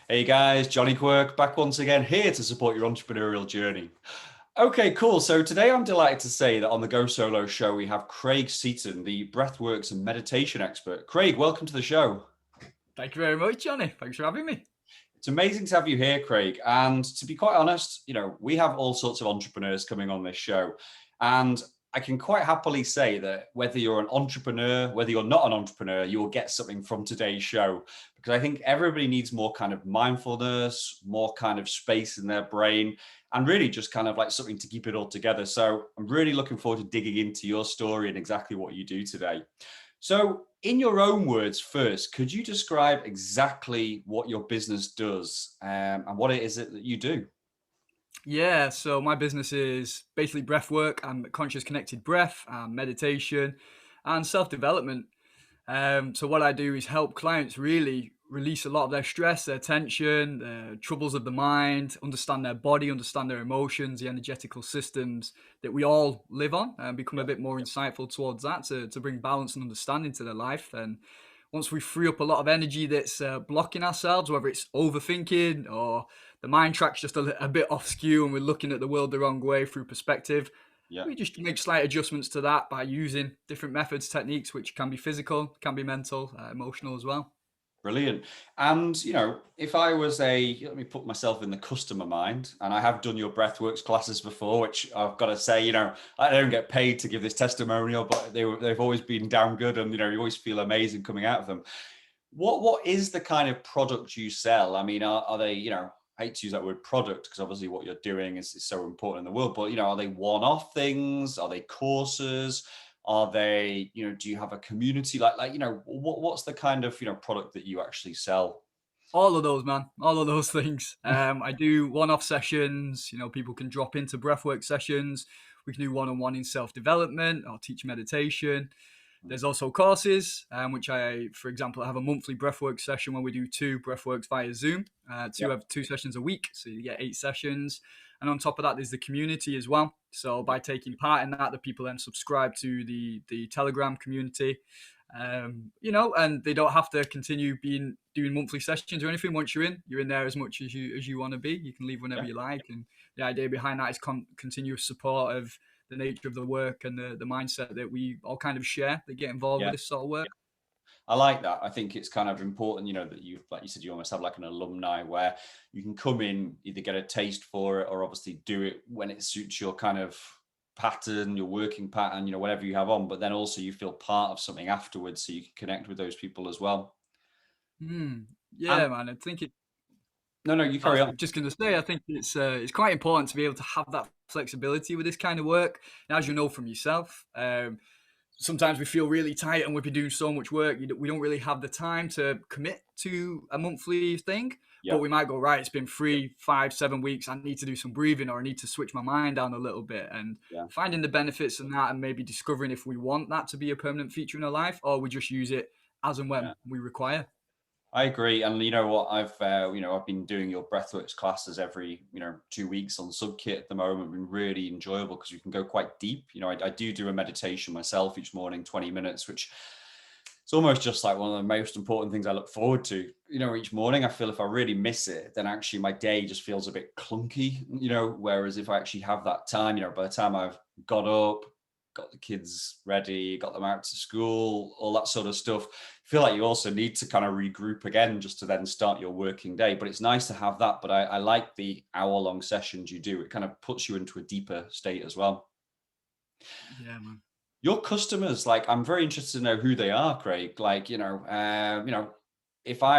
Hey guys, Jonny Quirk back once again here to support your entrepreneurial journey. Okay, cool. So today I'm delighted to say that on the Go Solo show, we have Craig Seaton, the breathworks and meditation expert. Craig, welcome to the show. Thank you very much, Johnny. Thanks for having me. It's amazing to have you here, Craig. And to be quite honest, we have all sorts of entrepreneurs coming on this show. And I can quite happily say that whether you're an entrepreneur, whether you're not an entrepreneur, you will get something from today's show. Because I think everybody needs more kind of mindfulness, more kind of space in their brain, and really just kind of like something to keep it all together. So I'm really looking forward to digging into your story and exactly what you do today. So, in your own words, first, could you describe exactly what your business does and what it is that you do? Yeah, so my business is basically breath work and conscious connected breath and meditation and self development. So what I do is help clients really release a lot of their stress, their tension, their troubles of the mind, understand their body, understand their emotions, the energetical systems that we all live on, and become a Yeah. bit more insightful towards that to bring balance and understanding to their life. And once we free up a lot of energy that's blocking ourselves, whether it's overthinking or the mind track's just a bit off skew and we're looking at the world the wrong way through perspective, Yeah. we just make slight adjustments to that by using different methods, techniques, which can be physical, can be mental, emotional as well. Brilliant. And, if I was let me put myself in the customer mind, and I have done your breathworks classes before, which I've got to say, I don't get paid to give this testimonial, but they've always been damn good. And, you always feel amazing coming out of them. What is the kind of product you sell? I mean, are they, I hate to use that word product because obviously what you're doing is so important in the world, but are they one-off things? Are they courses? Are they, do you have a community what's the kind of, product that you actually sell? All of those, man. All of those things. I do one-off sessions. People can drop into breathwork sessions. We can do one-on-one in self-development or teach meditation. There's also courses, which for example, have a monthly breathwork session where we do two breathworks via Zoom. Yeah. Have 2 sessions a week, so you get 8 sessions. And on top of that, there's the community as well. So by taking part in that, the people then subscribe to the Telegram community. And they don't have to continue doing monthly sessions or anything. Once you're in there as much as you want to be. You can leave whenever Yeah. you like. And the idea behind that is continuous support of the nature of the work and the mindset that we all kind of share that get involved Yeah. with this sort of work. I like that. I think it's kind of important, that like you said, you almost have like an alumni where you can come in, either get a taste for it or obviously do it when it suits your kind of pattern, your working pattern, whatever you have on, but then also you feel part of something afterwards so you can connect with those people as well. Mm, And yeah, man. I think it. no, no, you I carry was on. just going to say, I think it's quite important to be able to have that flexibility with this kind of work. And as you know from yourself, sometimes we feel really tight and we've been doing so much work, we don't really have the time to commit to a monthly thing. But Yeah. we might go, right, it's been 3, 5, 7 weeks. I need to do some breathing or I need to switch my mind down a little bit. And Yeah. finding the benefits in that and maybe discovering if we want that to be a permanent feature in our life or we just use it as and when Yeah. we require. I agree, and you know what? I've been doing your breathworks classes every 2 weeks on Subkit at the moment. Been really enjoyable because you can go quite deep. I do a meditation myself each morning, 20 minutes, which it's almost just like one of the most important things I look forward to. Each morning I feel if I really miss it, then actually my day just feels a bit clunky. Whereas if I actually have that time, by the time I've got up, got the kids ready, got them out to school, all that sort of stuff. I feel like you also need to kind of regroup again just to then start your working day. But it's nice to have that. But I like the hour-long sessions you do. It kind of puts you into a deeper state as well. Yeah, man. Your customers, like, I'm very interested to know who they are, Craig. Like, if I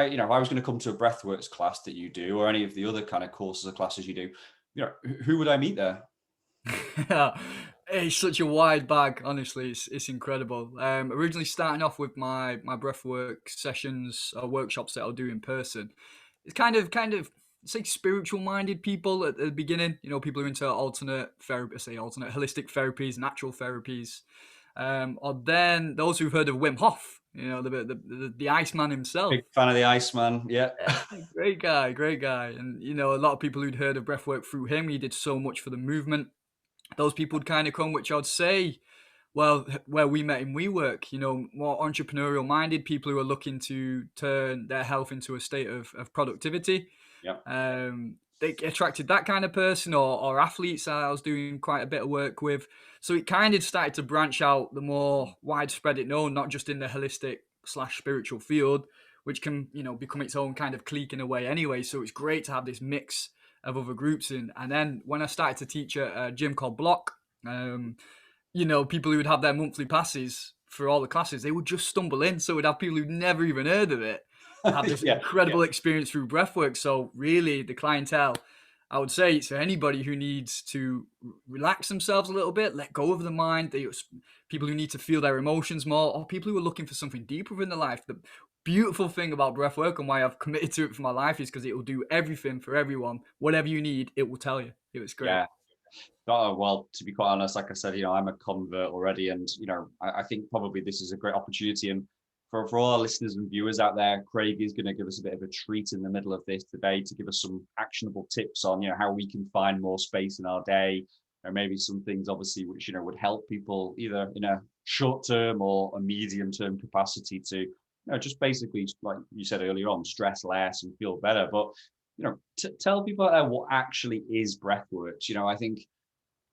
was going to come to a breathworks class that you do, or any of the other kind of courses or classes you do, who would I meet there? It's such a wide bag, honestly. It's incredible. Originally starting off with my breathwork sessions or workshops that I'll do in person. It's kind of it's like spiritual minded people at the beginning. People who are into alternate therapy, say alternate holistic therapies, natural therapies. Or then those who've heard of Wim Hof, the Iceman himself. Big fan of the Iceman. Yeah. Yeah, great guy, great guy. And a lot of people who'd heard of breathwork through him. He did so much for the movement. Those people would kind of come, which I'd say Well, where we met in WeWork, you know, more entrepreneurial minded people who are looking to turn their health into a state of productivity. Yeah. They attracted that kind of person, or athletes I was doing quite a bit of work with. So it kind of started to branch out the more widespread it known, not just in the holistic slash spiritual field, which can, you know, become its own kind of clique in a way anyway. So it's great to have this mix of other groups in. And then when I started to teach at a gym called Block, you know, people who would have their monthly passes for all the classes, they would just stumble in. So we'd have people who'd never even heard of it have this Yeah. incredible experience through breathwork. So really, the clientele, I would say, it's for anybody who needs to relax themselves a little bit, let go of the mind. People who need to feel their emotions more, or people who are looking for something deeper in their life. The beautiful thing about breathwork and why I've committed to it for my life is because it will do everything for everyone. Whatever you need, it will tell you. It was great. Yeah. Oh, well, to be quite honest, like I said, I'm a convert already, and I think probably this is a great opportunity. And for all our listeners and viewers out there, Craig is going to give us a bit of a treat in the middle of this today to give us some actionable tips on how we can find more space in our day, or maybe some things obviously which would help people either in a short term or a medium term capacity to just basically, like you said earlier on, stress less and feel better. But tell people out there what actually is breathworks. I think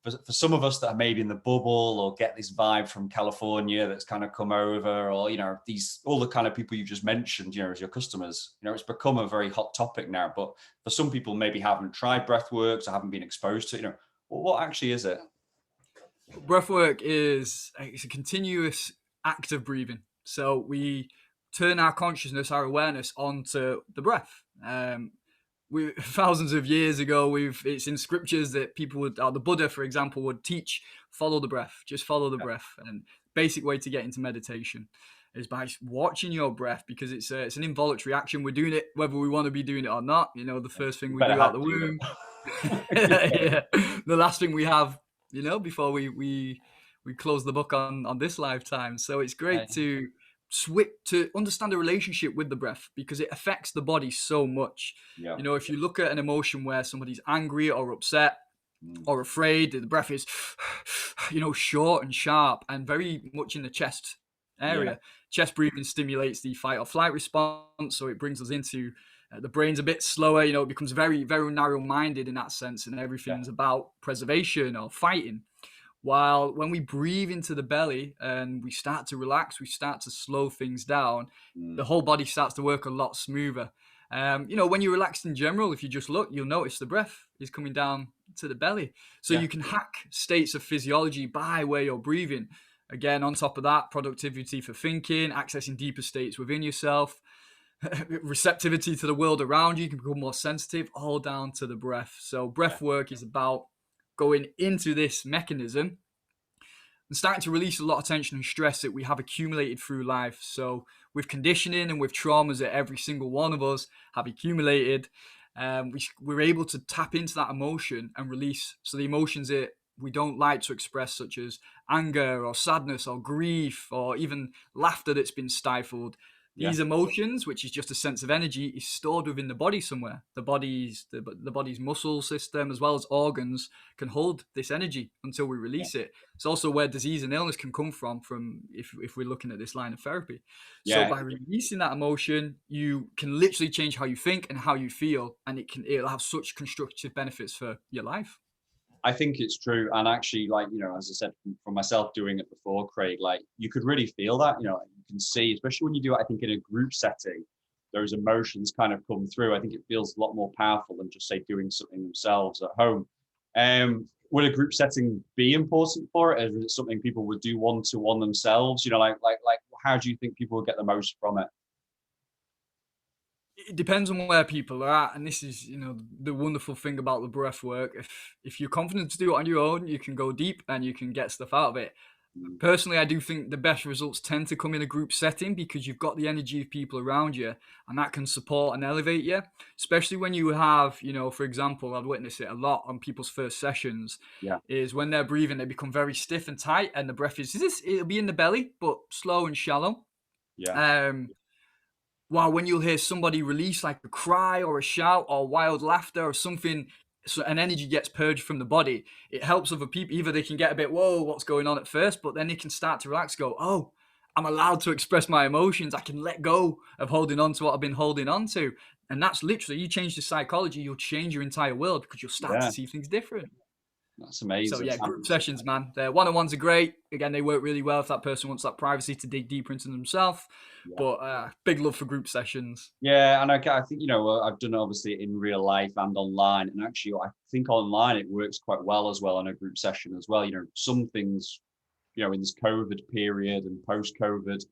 for some of us that are maybe in the bubble or get this vibe from California that's kind of come over, or these all the kind of people you just mentioned, as your customers, it's become a very hot topic now. But for some people maybe haven't tried breathworks or haven't been exposed to it, what actually is it? Breathwork is it's a continuous act of breathing. So we turn our consciousness, our awareness onto the breath. We thousands of years ago, it's in scriptures that people would, the Buddha, for example, would teach, follow the breath, just follow the breath. And basic way to get into meditation is by watching your breath, because it's an involuntary action. We're doing it whether we want to be doing it or not. The first thing we do out the womb. Yeah. The last thing we have, before we close the book on this lifetime. So it's great to understand the relationship with the breath, because it affects the body so much. Yeah. If you look at an emotion where somebody's angry or upset or afraid, the breath is short and sharp and very much in the chest area. Chest breathing stimulates the fight or flight response, so it brings us into the brain's a bit slower. It becomes very, very narrow-minded in that sense, and everything's about preservation or fighting. While when we breathe into the belly and we start to relax, we start to slow things down, the whole body starts to work a lot smoother. When you're relaxed in general, if you just look, you'll notice the breath is coming down to the belly. So you can hack states of physiology by where you're breathing. Again, on top of that, productivity for thinking, accessing deeper states within yourself, receptivity to the world around you, can become more sensitive, all down to the breath. So breath work is about going into this mechanism and starting to release a lot of tension and stress that we have accumulated through life. So with conditioning and with traumas that every single one of us have accumulated, we're able to tap into that emotion and release. So the emotions that we don't like to express, such as anger or sadness or grief or even laughter that's been stifled, these emotions, which is just a sense of energy, is stored within the body somewhere. The body's muscle system, as well as organs, can hold this energy until we release it. It's also where disease and illness can come from if we're looking at this line of therapy. So by releasing that emotion, you can literally change how you think and how you feel, and it'll have such constructive benefits for your life. I think it's true. And actually, as I said, for myself doing it before, Craig, you could really feel that, you can see, especially when you do it, I think in a group setting, those emotions kind of come through. I think it feels a lot more powerful than just say doing something themselves at home. Would a group setting be important for it? Or is it something people would do one-to-one themselves? How do you think people would get the most from it? It depends on where people are at, and this is the wonderful thing about the breath work. If you're confident to do it on your own, you can go deep and you can get stuff out of it. Personally, I do think the best results tend to come in a group setting, because you've got the energy of people around you, and that can support and elevate you, especially when you have, for example, I've witnessed it a lot on people's first sessions, is when they're breathing, they become very stiff and tight, and the breath it'll be in the belly, but slow and shallow. While when you'll hear somebody release like a cry or a shout or wild laughter or something so an energy gets purged from the body, it helps other people. Either they can get a bit, whoa, what's going on at first, but then they can start to relax, go, oh, I'm allowed to express my emotions. I can let go of holding on to what I've been holding on to. And that's literally, you change the psychology, you'll change your entire world because you'll start to Yeah, see things different. that's So amazing. yeah, group sessions, man. The one-on-ones are great. Again, they work really well if that person wants that privacy to dig deeper into themselves. Yeah. But big love for group sessions. Yeah, and I think, I've done it obviously in real life and online, and actually I think online it works quite well as well on a group session as well. Some things, in this COVID period and post-COVID,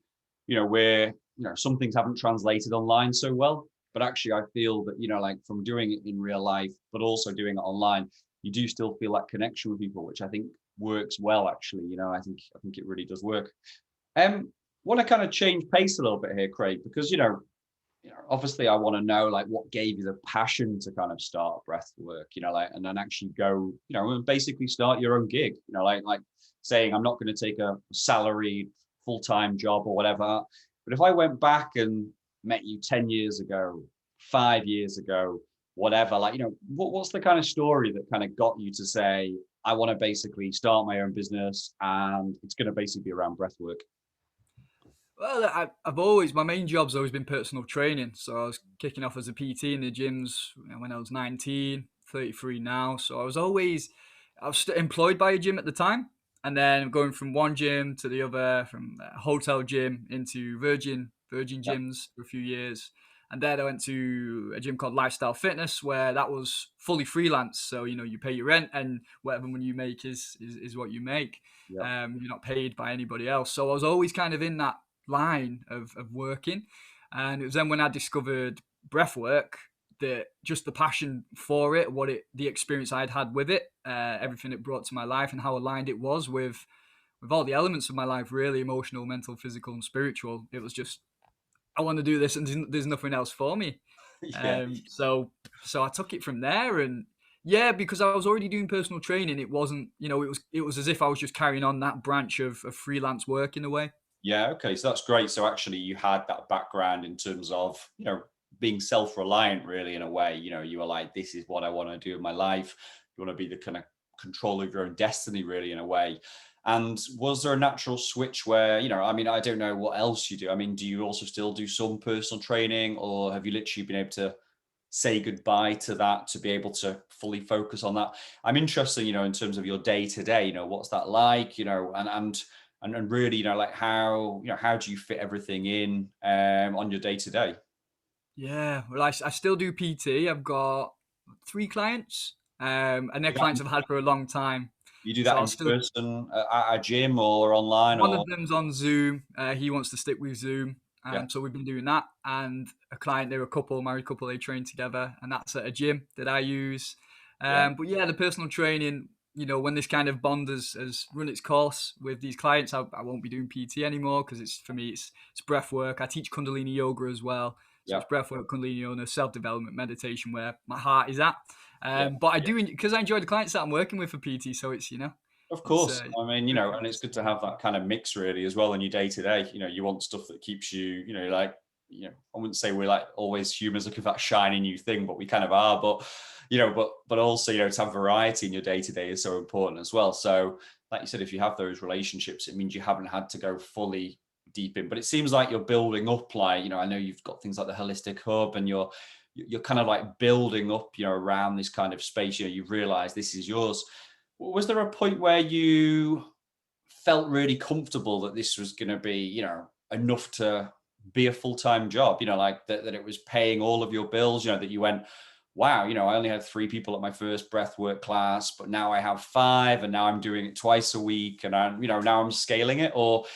where some things haven't translated online so well. But actually, I feel that like from doing it in real life, but also doing it online, you do still feel that connection with people, which I think works well. Actually, I think it really does work. Want to kind of change pace a little bit here, Craig, because obviously I want to know like what gave you the passion to kind of start breath work, like, and then actually go, and basically start your own gig, like saying I'm not going to take a salaried full-time job or whatever. But if I went back and met you 10 years ago, 5 years ago, whatever, like, what's the kind of story that kind of got you to say, I want to basically start my own business and it's going to basically be around breath work? Well, I've always, my main job's always been personal training. So I was kicking off as a PT in the gyms when I was 19, 33 now. So I was employed by a gym at the time. And then going from one gym to the other, from a hotel gym into Virgin Yeah, gyms for a few years. And then I went to a gym called Lifestyle Fitness, where that was fully freelance. So, you pay your rent and whatever money you make is what you make. yeah, You're not paid by anybody else. So I was always kind of in that line of working. And it was then when I discovered breathwork that just the passion for it, the experience I'd had with it, everything it brought to my life, and how aligned it was with all the elements of my life, really emotional, mental, physical, and spiritual. It was just, I want to do this, and there's nothing else for me. yeah. So I took it from there, and yeah, because I was already doing personal training, it wasn't, it was as if I was just carrying on that branch of freelance work in a way. Yeah, okay. So that's great. So actually you had that background in terms of, being self-reliant really in a way. You were like, this is what I want to do in my life. You want to be the kind of control of your own destiny really in a way. And was there a natural switch where, I mean, I don't know what else you do. I mean, do you also still do some personal training, or have you literally been able to say goodbye to that to be able to fully focus on that? I'm interested, in terms of your day to day, what's that like, and really, like how do you fit everything in on your day to day? Yeah, well, I still do PT. I've got three clients, and they're Do that clients I've had for a long time. You do So that I'll in still, person at a gym or online one or? of them's on Zoom. He wants to stick with Zoom. Yeah, So we've been doing that. And a client, they're a couple, married couple, they train together. And that's at a gym that I use. yeah, But yeah, the personal training, when this kind of bond has run its course with these clients, I won't be doing PT anymore because for me, it's breath work. I teach Kundalini yoga as well. So yeah, it's breath work, Kundalini yoga, self-development, meditation, where my heart is at. yeah. But I do, because I enjoy the clients that I'm working with for PT. So it's, Of it's, course. I mean, and it's good to have that kind of mix really as well in your day to day. You want stuff that keeps you, like, I wouldn't say we're like always humans looking for that shiny new thing, but we kind of are. But, but also, to have variety in your day to day is so important as well. So, like you said, if you have those relationships, it means you haven't had to go fully deep in. But it seems like you're building up, like, I know you've got things like the holistic hub, and you're kind of like building up, around this kind of space. You've realized this is yours. Was there a point where you felt really comfortable that this was going to be, enough to be a full-time job, like that it was paying all of your bills, that you went, wow, I only had 3 people at my first breathwork class, but now I have 5, and now I'm doing it twice a week, and now I'm scaling it? Or,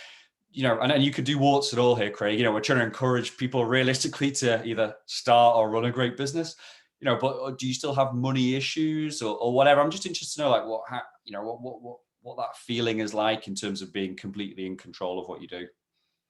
and you could do warts at all here, Craig. We're trying to encourage people realistically to either start or run a great business, but do you still have money issues or whatever? I'm just interested to know, like, what that feeling is like in terms of being completely in control of what you do.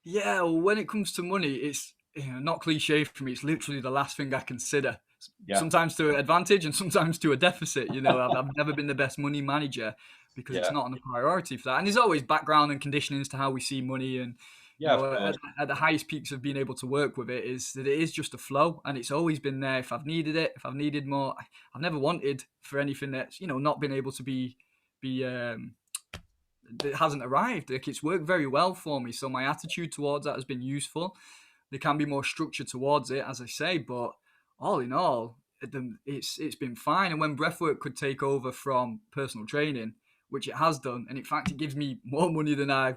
Yeah, well, when it comes to money, it's not cliche for me. It's literally the last thing I consider. Yeah. Sometimes to an advantage and sometimes to a deficit. I've never been the best money manager because it's Yeah. not on the priority for that. And there's always background and conditionings to how we see money and You Yeah, of know, course. at the highest peaks of being able to work with it is that it is just a flow, and it's always been there. If I've needed it, if I've needed more, I've never wanted for anything that's, you know, not been able to be that hasn't arrived. Like, it's worked very well for me, so my attitude towards that has been useful. There can be more structure towards it, as I say, but all in all, it's been fine. And when breathwork could take over from personal training, which it has done, and in fact it gives me more money than I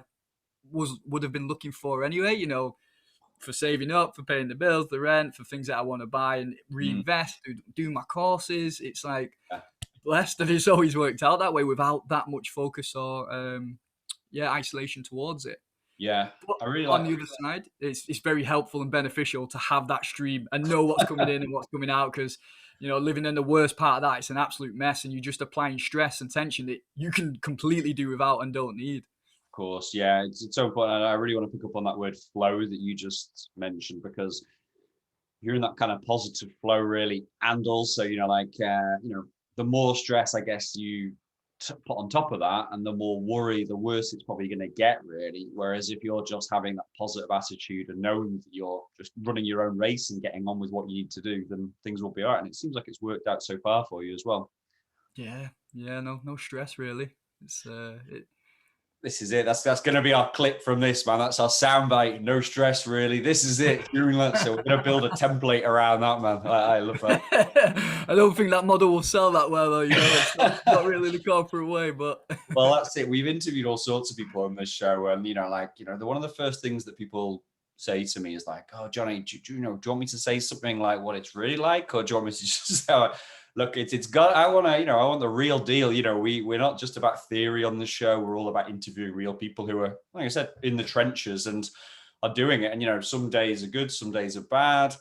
would have been looking for anyway, you know, for saving up, for paying the bills, the rent, for things that I want to buy and Mm, reinvest, do my courses. It's like yeah. blessed, and it's always worked out that way without that much focus or isolation towards it. Yeah, But I really on like. the other side, it's very helpful and beneficial to have that stream and know what's coming in and what's coming out, because, you know, living in the worst part of that, it's an absolute mess, and you're just applying stress and tension that you can completely do without and don't need. Of course, yeah, it's so important. And I really want to pick up on that word flow that you just mentioned, because you're in that kind of positive flow, really. And also, the more stress, I guess, you put on top of that, and the more worry, the worse it's probably going to get, really. Whereas if you're just having that positive attitude and knowing that you're just running your own race and getting on with what you need to do, then things will be all right. And it seems like it's worked out so far for you as well. Yeah, yeah, no stress really. It's This is it. That's going to be our clip from this, man. That's our soundbite. No stress, really. This is it. Doing that. So we're going to build a template around that, man. I love that. I don't think that model will sell that well, though. You know, it's not really the corporate way, but Well, that's it. We've interviewed all sorts of people on this show, and one of the first things that people say to me is like, "Oh, Jonny, do you want me to say something like what it's really like, or do you want me to just say, look, it's got. I want to, I want the real deal. We're not just about theory on the show. We're all about interviewing real people who are, like I said, in the trenches and are doing it. And some days are good, some days are bad,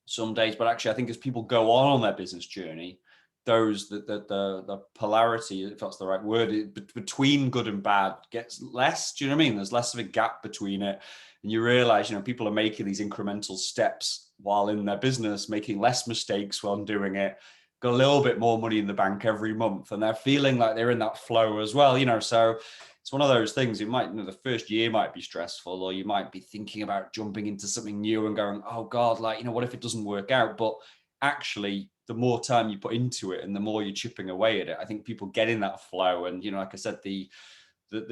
some days. But actually, I think as people go on their business journey, the polarity, if that's the right word, between good and bad gets less. Do you know what I mean? There's less of a gap between it, and you realize, people are making these incremental steps while in their business, making less mistakes while doing it, got a little bit more money in the bank every month, and they're feeling like they're in that flow as well. So it's one of those things. It might, the first year might be stressful, or you might be thinking about jumping into something new and going, oh God, what if it doesn't work out? But actually, the more time you put into it and the more you're chipping away at it, I think people get in that flow. And, like I said, the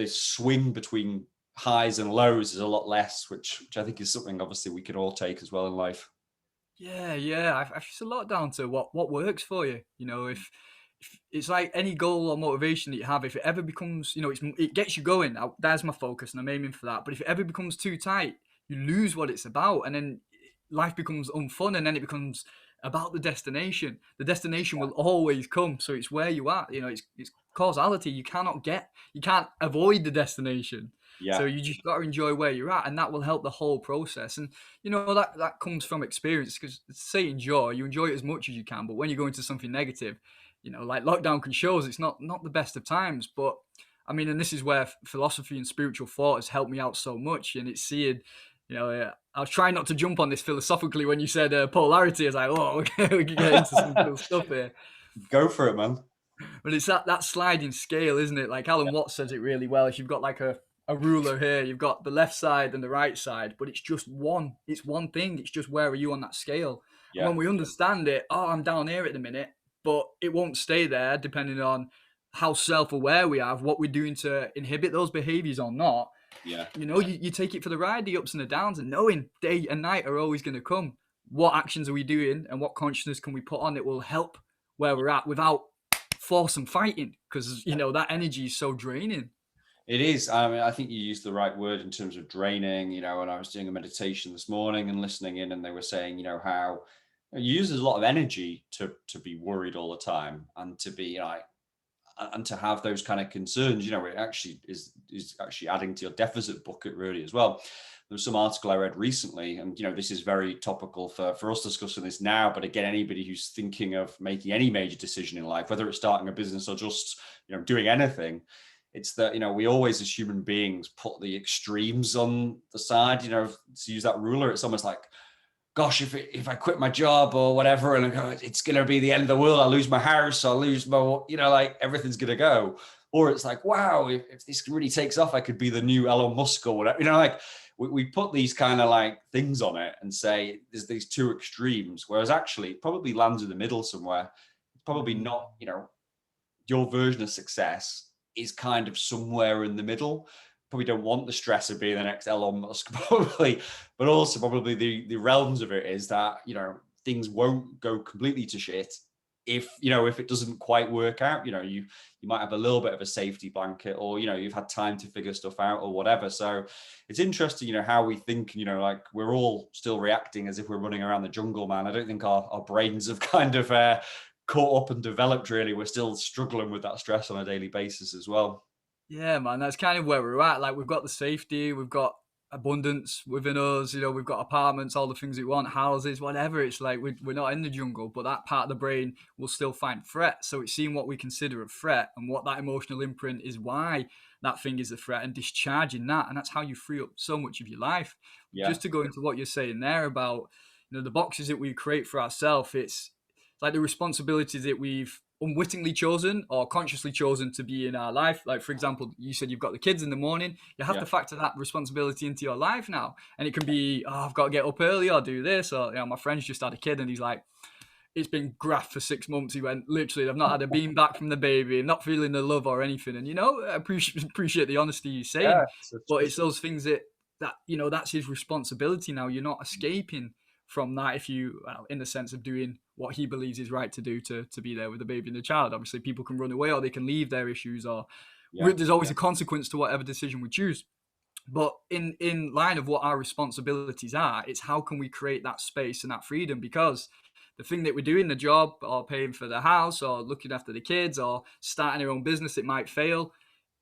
swing between highs and lows is a lot less, which I think is something obviously we could all take as well in life. yeah, I've just a lot down to what works for you. You know, if it's like any goal or motivation that you have, if it ever becomes, you know, it gets you going. That's my focus, and I'm aiming for that. But if it ever becomes too tight, you lose what it's about, and then life becomes unfun, and then it becomes about the destination. The destination will always come, so it's where you are. You know, it's causality. You can't avoid the destination. So Yeah. you just got to enjoy where you're at, and that will help the whole process. And you know that comes from experience, because say you enjoy it as much as you can, but when you go into something negative, you know, like lockdown can show us, it's not the best of times. But I mean, and this is where philosophy and spiritual thought has helped me out so much, and it's seeing, you know, I was trying not to jump on this philosophically when you said polarity. I was like, oh, okay, we can get into some cool stuff here. Go for it, man. But it's that sliding scale, isn't it? Like Alan Watts says it really well. If you've got like a ruler here, you've got the left side and the right side, but it's just it's one thing. It's just where are you on that scale? And Yeah. when we understand it, oh, I'm down here at the minute, but it won't stay there depending on how self-aware we are of what we're doing to inhibit those behaviors or not. Yeah. You know, you take it for the ride, the ups and the downs, and knowing day and night are always going to come. What actions are we doing and what consciousness can we put on it will help where we're at without force and fighting, because, you know, that energy is so draining. It is. I mean, I think you used the right word in terms of draining, and I was doing a meditation this morning and listening in, and they were saying, how it uses a lot of energy to be worried all the time and to be and to have those kind of concerns. It actually is actually adding to your deficit bucket really as well. There was some article I read recently, and this is very topical for us discussing this now, but again, anybody who's thinking of making any major decision in life, whether it's starting a business or just doing anything, it's that we always as human beings put the extremes on the side. To use that ruler, it's almost like, gosh, if I quit my job or whatever, and I go, it's going to be the end of the world. I'll lose my house. I'll lose my, like everything's going to go. Or it's like, wow, if this really takes off, I could be the new Elon Musk or whatever. we put these kind of like things on it and say there's these two extremes, whereas actually it probably lands in the middle somewhere. It's probably Mm. not, your version of success is kind of somewhere in the middle. Probably don't want the stress of being the next Elon Musk, probably, but also probably the realms of it is that, things won't go completely to shit if it doesn't quite work out. You might have a little bit of a safety blanket, or you've had time to figure stuff out or whatever. So it's interesting, how we think, like we're all still reacting as if we're running around the jungle, man. I don't think our brains have kind of caught up and developed, really. We're still struggling with that stress on a daily basis as well. Yeah, man, that's kind of where we're at. Like, we've got the safety, we've got abundance within us, we've got apartments, all the things we want, houses, whatever. It's like we're not in the jungle, but that part of the brain will still find threat. So it's seeing what we consider a threat and what that emotional imprint is, why that thing is a threat, and discharging that. And that's how you free up so much of your life. Yeah. Just to go into what you're saying there about, the boxes that we create for ourselves, it's like the responsibilities that we've unwittingly chosen or consciously chosen to be in our life. Like, for example, you said you've got the kids in the morning. You have Yeah. to factor that responsibility into your life now. And it can be, oh, I've got to get up early or do this. Or, my friend's just had a kid and he's like, it's been graft for 6 months. He went, literally, I've not had a beam back from the baby. I'm not feeling the love or anything. And, I appreciate the honesty you're saying. Yeah. But it's those things that that's his responsibility now. You're not escaping from that if you, in the sense of doing what he believes is right to do to be there with the baby and the child. Obviously, people can run away or they can leave their issues, or Yeah. there's always a consequence to whatever decision we choose. But in line of what our responsibilities are, it's how can we create that space and that freedom? Because the thing that we're doing, the job or paying for the house or looking after the kids or starting our own business, it might fail.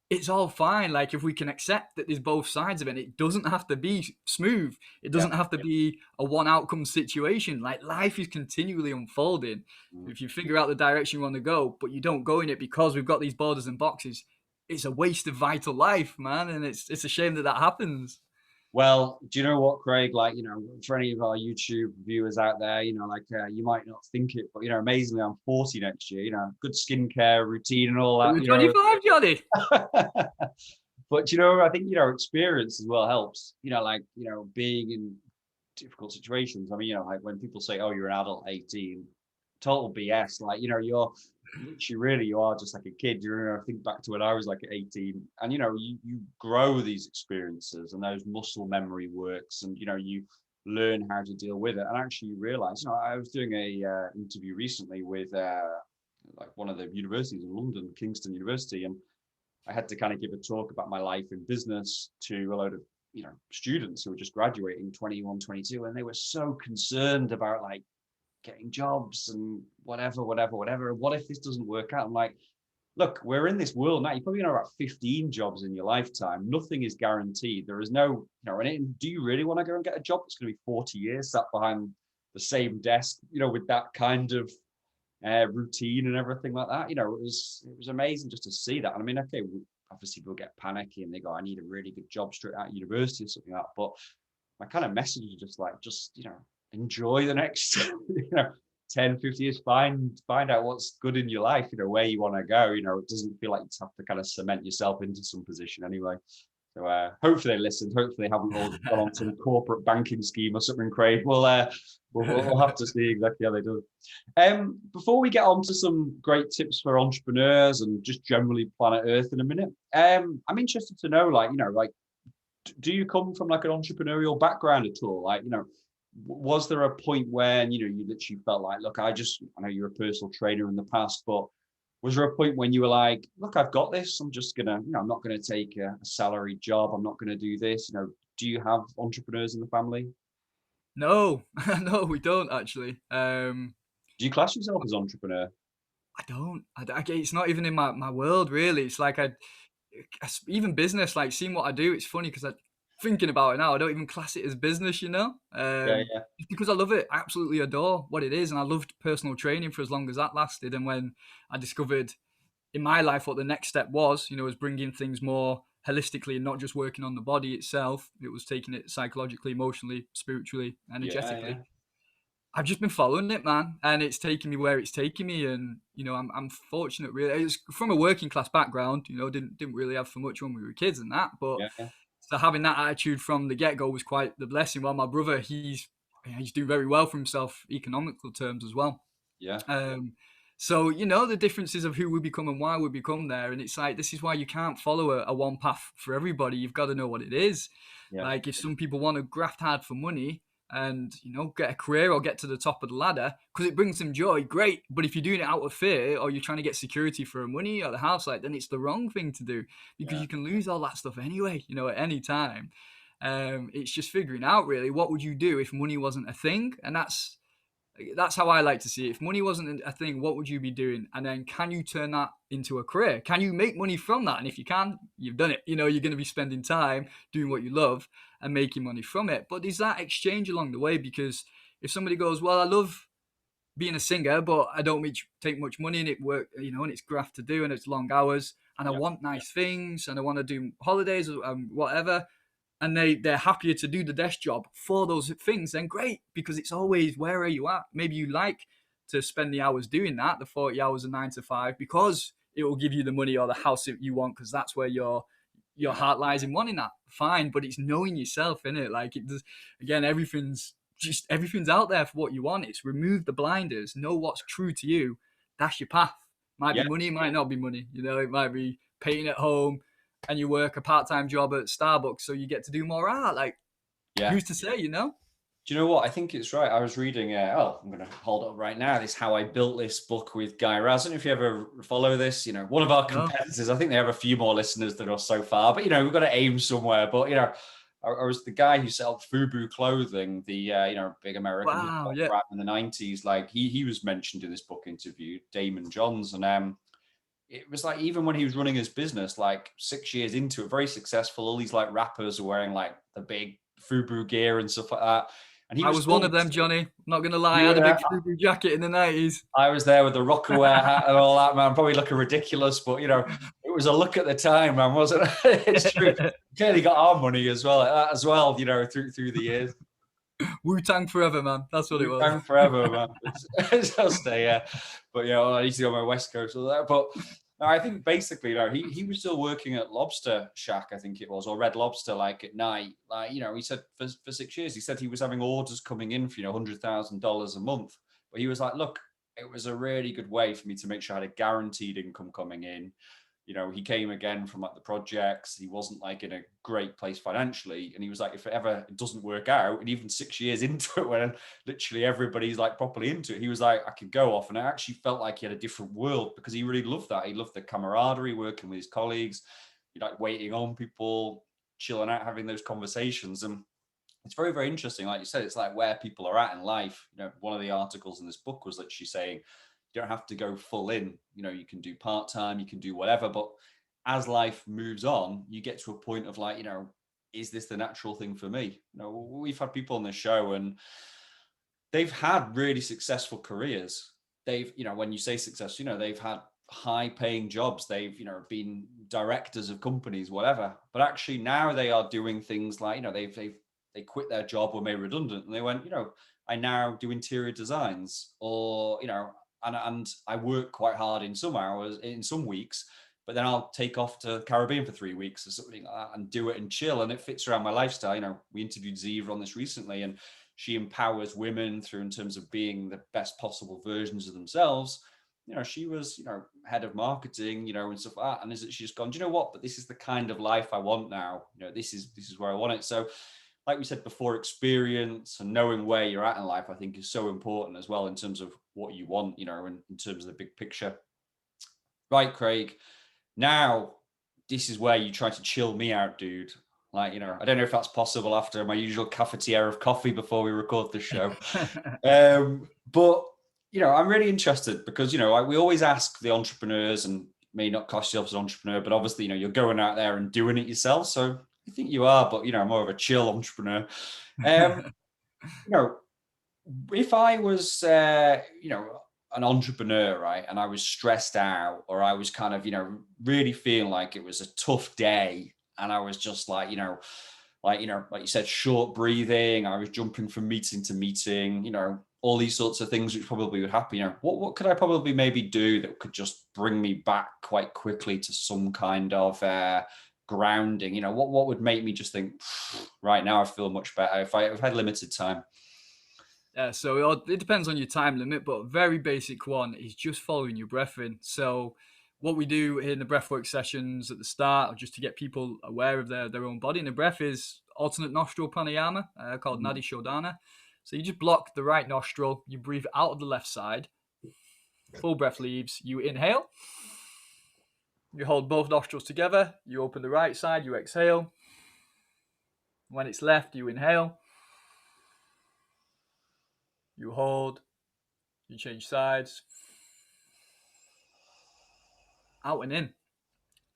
It's all fine. Like, if we can accept that there's both sides of it, it doesn't have to be smooth. It Yeah. doesn't have to be a one outcome situation. Like, life is continually unfolding. If you figure out the direction you want to go, but you don't go in it because we've got these borders and boxes, it's a waste of vital life, man. And it's a shame that happens. Well, do you know what, Craig? Like, for any of our YouTube viewers out there, you might not think it, but amazingly, I'm 40 next year. Good skincare routine and all that. You're 25, Jonny. But I think experience as well helps. Being in difficult situations. I mean, like when people say, "Oh, you're an adult, 18," total BS. Like, you're literally, really, you are just like a kid. I think back to when I was like 18, and you grow these experiences, and those muscle memory works, and you learn how to deal with it. And actually, you realize, I was doing a interview recently with like one of the universities in London, Kingston University, and I had to kind of give a talk about my life in business to a load of students who were just graduating, 21, 22, and they were so concerned about like getting jobs and whatever. What if this doesn't work out? I'm like, look, we're in this world now. You're probably going to have about 15 jobs in your lifetime. Nothing is guaranteed. There is no, and do you really want to go and get a job that's going to be 40 years sat behind the same desk, with that kind of routine and everything like that? It was amazing just to see that. And I mean, okay, obviously people get panicky and they go, I need a really good job straight out of university or something like that. But my kind of message is just like, enjoy the next 10, 50 years, find out what's good in your life, where you want to go. It doesn't feel like you have to kind of cement yourself into some position anyway. So hopefully they listened. Hopefully they haven't all gone on some corporate banking scheme or something, Craig. We'll have to see exactly how they do it. Before we get on to some great tips for entrepreneurs and just generally planet Earth in a minute, I'm interested to know, do you come from like an entrepreneurial background at all? Like, was there a point when, you literally felt like, look, I know you're a personal trainer in the past, but was there a point when you were like, look, I've got this. I'm just going to, I'm not going to take a salary job. I'm not going to do this. Do you have entrepreneurs in the family? No, no, we don't actually. Do you class yourself as entrepreneur? I don't. It's not even in my world, really. It's like even business, like seeing what I do. It's funny because thinking about it now, I don't even class it as business, Yeah. because I love it. I absolutely adore what it is. And I loved personal training for as long as that lasted. And when I discovered in my life what the next step was, was bringing things more holistically and not just working on the body itself. It was taking it psychologically, emotionally, spiritually, energetically. Yeah. I've just been following it, man, and it's taking me where it's taking me. And I'm fortunate, really. It's from a working class background. Didn't really have for much when we were kids and that, but Yeah. So having that attitude from the get-go was quite the blessing. While my brother, he's doing very well for himself, economical terms as well. Yeah. Um, so you know the differences of who we become and why we become there, and it's like this is why you can't follow a one path for everybody. You've got to know what it is. Yeah. Like if some people want to graft hard for money and get a career or get to the top of the ladder because it brings them joy, great. But if you're doing it out of fear or you're trying to get security for money or the house, like then it's the wrong thing to do because Yeah. you can lose all that stuff anyway. At any time. It's just figuring out really what would you do if money wasn't a thing, and that's how I like to see it. If money wasn't a thing, what would you be doing? And then can you turn that into a career? Can you make money from that? And if you can, you've done it. You're going to be spending time doing what you love and making money from it. But there's that exchange along the way, because if somebody goes, well, I love being a singer, but I don't take much money and it work, and it's graft to do and it's long hours and I Yeah. want nice things and I want to do holidays or whatever, and they're happier to do the desk job for those things, then great, because it's always where are you at. Maybe you like to spend the hours doing that, the 40 hours of 9 to 5, because it will give you the money or the house that you want, because that's where your Yeah. heart lies in wanting that. Fine, but it's knowing yourself, isn't it? Like it does. Again, everything's out there for what you want. It's remove the blinders, know what's true to you. That's your path. Might be Yeah. money, might not be money. It might be painting at home and you work a part-time job at Starbucks so you get to do more art. Like, Yeah. who's to say, Do you know what? I think it's right. I was reading, I'm going to hold up right now, this How I Built This book with Guy Raz. I don't know if you ever follow this, one of our competitors. I think they have a few more listeners than us so far, but, we've got to aim somewhere. But, I was the guy who sold FUBU clothing, the, big American rap in the 90s. Like he was mentioned in this book interview, Damon Johns. And it was like, even when he was running his business, like 6 years into it, very successful, all these like rappers are wearing like the big FUBU gear and stuff like that. And I was one of them, Johnny. Not going to lie. I had a big FUBU jacket in the 90s. I was there with the Rockaware hat and all that, man. Probably looking ridiculous, but, it was a look at the time, man, wasn't it? It's true. Clearly got our money as well, like that as well, through the years. Wu-Tang forever, man. That's what it was. Wu-Tang forever, man. I'll stay, yeah. But, I need to go on my West Coast or that. But I think basically, he was still working at Lobster Shack, I think it was, or Red Lobster, like at night. Like, he said for 6 years, he said he was having orders coming in for, $100,000 a month. But he was like, look, it was a really good way for me to make sure I had a guaranteed income coming in. He came again from like the projects. He wasn't like in a great place financially. And he was like, if it doesn't work out, and even 6 years into it, when literally everybody's like properly into it, he was like, I could go off. And I actually felt like he had a different world, because he really loved that. He loved the camaraderie, working with his colleagues, like waiting on people, chilling out, having those conversations. And it's very, very interesting. Like you said, it's like where people are at in life. One of the articles in this book was literally saying, you don't have to go full in, you can do part-time, you can do whatever, but as life moves on, you get to a point of like, is this the natural thing for me? We've had people on the show and they've had really successful careers. They've, when you say success, they've had high paying jobs. They've, been directors of companies, whatever, but actually now they are doing things like, they quit their job or made redundant and they went, I now do interior designs, or, and I work quite hard in some hours, in some weeks, but then I'll take off to the Caribbean for 3 weeks or something like that and do it and chill. And it fits around my lifestyle. We interviewed Ziva on this recently, and she empowers women through in terms of being the best possible versions of themselves. She was, head of marketing, and stuff like that. And she's just gone, do you know what? But this is the kind of life I want now. This is where I want it. So like we said before, experience and knowing where you're at in life, I think is so important as well in terms of what you want, in terms of the big picture. Right, Craig. Now, this is where you try to chill me out, dude. Like, I don't know if that's possible after my usual cafetiere of coffee before we record the show. But, I'm really interested because, we always ask the entrepreneurs, and may not class yourself as an entrepreneur, but obviously, you're going out there and doing it yourself. So I think you are, but, I'm more of a chill entrepreneur. If I was, an entrepreneur, right, and I was stressed out, or I was kind of, really feeling like it was a tough day, and I was just like, like you said, short breathing, I was jumping from meeting to meeting, all these sorts of things, which probably would happen. What could I probably maybe do that could just bring me back quite quickly to some kind of grounding? You know, what would make me just think, right now I feel much better if I've had limited time? Yeah, so it depends on your time limit, but a very basic one is just following your breath in. So what we do in the breathwork sessions at the start, just to get people aware of their own body and the breath, is alternate nostril pranayama, called Mhm. Nadi Shodhana. So you just block the right nostril, you breathe out of the left side, full breath leaves, you inhale, you hold both nostrils together, you open the right side, you exhale. When it's left, you inhale, you hold, you change sides, out and in.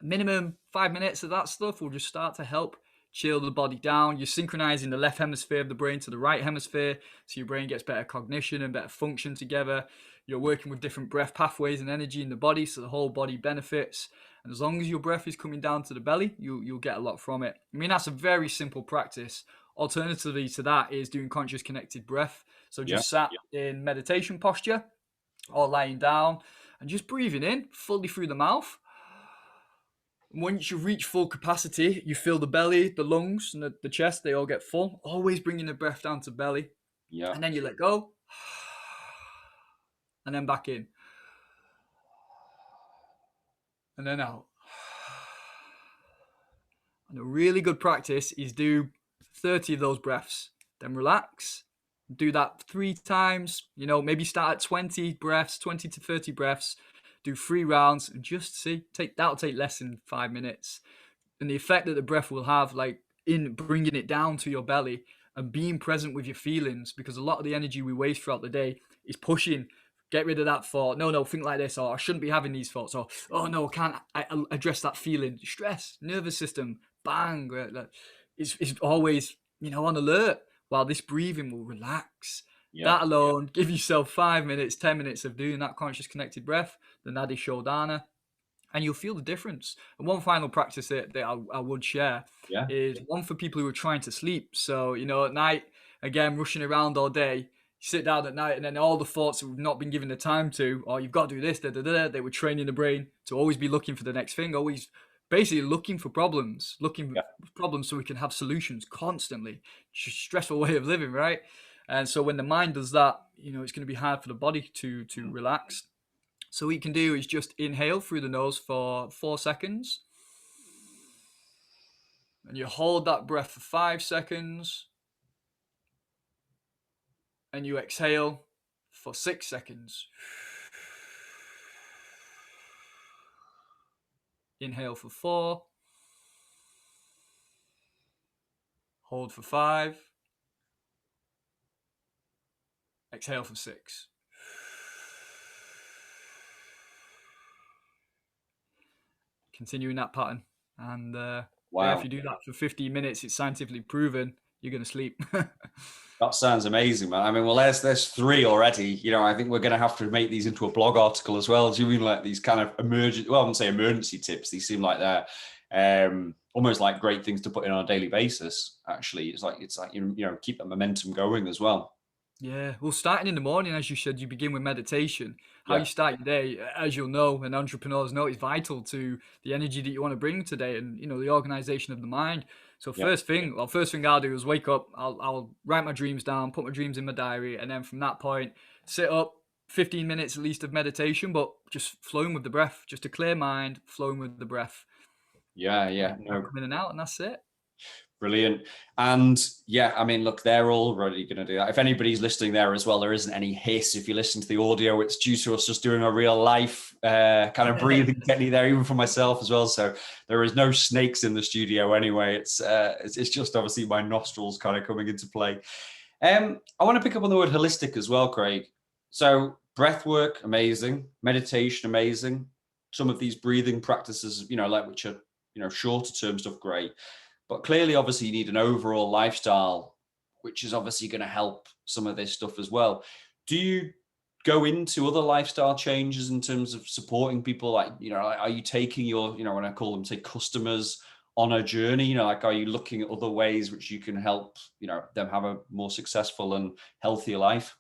Minimum 5 minutes of that stuff will just start to help chill the body down. You're synchronizing the left hemisphere of the brain to the right hemisphere, so your brain gets better cognition and better function together. You're working with different breath pathways and energy in the body, so the whole body benefits. And as long as your breath is coming down to the belly, you'll get a lot from it. I mean, that's a very simple practice. Alternatively to that is doing conscious connected breath. So Yeah. just sat in meditation posture or lying down and just breathing in fully through the mouth. Once you reach full capacity, you feel the belly, the lungs, and the chest, they all get full. Always bringing the breath down to belly. Yeah. And then you let go. And then back in. And then out. And a really good practice is do 30 of those breaths. Then relax. Do that 3 times. You know, maybe start at 20 breaths, 20 to 30 breaths. Do 3 rounds and just see. That'll take less than 5 minutes. And the effect that the breath will have, like in bringing it down to your belly and being present with your feelings, because a lot of the energy we waste throughout the day is pushing, get rid of that thought, no, think like this, or I shouldn't be having these thoughts, or oh no, I address that feeling, stress, nervous system, bang, it's always, on alert, while this breathing will relax. Yeah. That alone, give yourself 5 minutes, 10 minutes of doing that conscious connected breath, the Nadi Shodhana, and you'll feel the difference. And one final practice that I would share Yeah. is one for people who are trying to sleep. So, at night, again, rushing around all day, you sit down at night and then all the thoughts that we've not been given the time to, or you've got to do this, they were training the brain to always be looking for the next thing, always basically looking for problems, so we can have solutions constantly. Stressful way of living, right? And so when the mind does that, it's going to be hard for the body to relax. So what you can do is just inhale through the nose for 4 seconds. And you hold that breath for 5 seconds. And you exhale for 6 seconds. Inhale for 4. Hold for 5. Exhale for 6. Continuing that pattern. And if you do that for 15 minutes, it's scientifically proven you're going to sleep. That sounds amazing, man. I mean, well, there's 3 already. I think we're going to have to make these into a blog article as well. Do you mean like these kind of I wouldn't say emergency tips. These seem like they're almost like great things to put in on a daily basis. Actually, it's like keep the momentum going as well. Yeah, well, starting in the morning, as you said, you begin with meditation. How Yeah. you start your day, as you'll know, and entrepreneurs know, is vital to the energy that you want to bring today, and the organization of the mind. So Yeah. first thing I'll do is wake up. I'll write my dreams down, put my dreams in my diary, and then from that point, sit up. 15 minutes at least of meditation, but just flowing with the breath, just a clear mind, flowing with the breath. Yeah. No. Come in and out, and that's it. Brilliant. And yeah, I mean, look, they're already going to do that. If anybody's listening there as well, there isn't any hiss. If you listen to the audio, it's due to us just doing a real life kind of breathing technique there, even for myself as well. So there is no snakes in the studio anyway. It's just obviously my nostrils kind of coming into play. I want to pick up on the word holistic as well, Craig. So breath work, amazing. Meditation, amazing. Some of these breathing practices, like which are, shorter term stuff, great. But clearly, obviously, you need an overall lifestyle, which is obviously going to help some of this stuff as well. Do you go into other lifestyle changes in terms of supporting people? Like, are you taking your, when I call them, say, customers on a journey? Like, are you looking at other ways which you can help, them have a more successful and healthier life?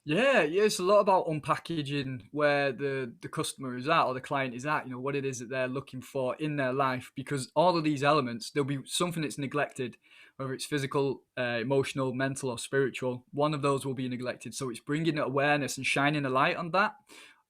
Yeah, yeah, it's a lot about unpackaging where the customer is at or the client is at, what it is that they're looking for in their life. Because all of these elements, there'll be something that's neglected, whether it's physical, emotional, mental, or spiritual. One of those will be neglected. So it's bringing awareness and shining a light on that.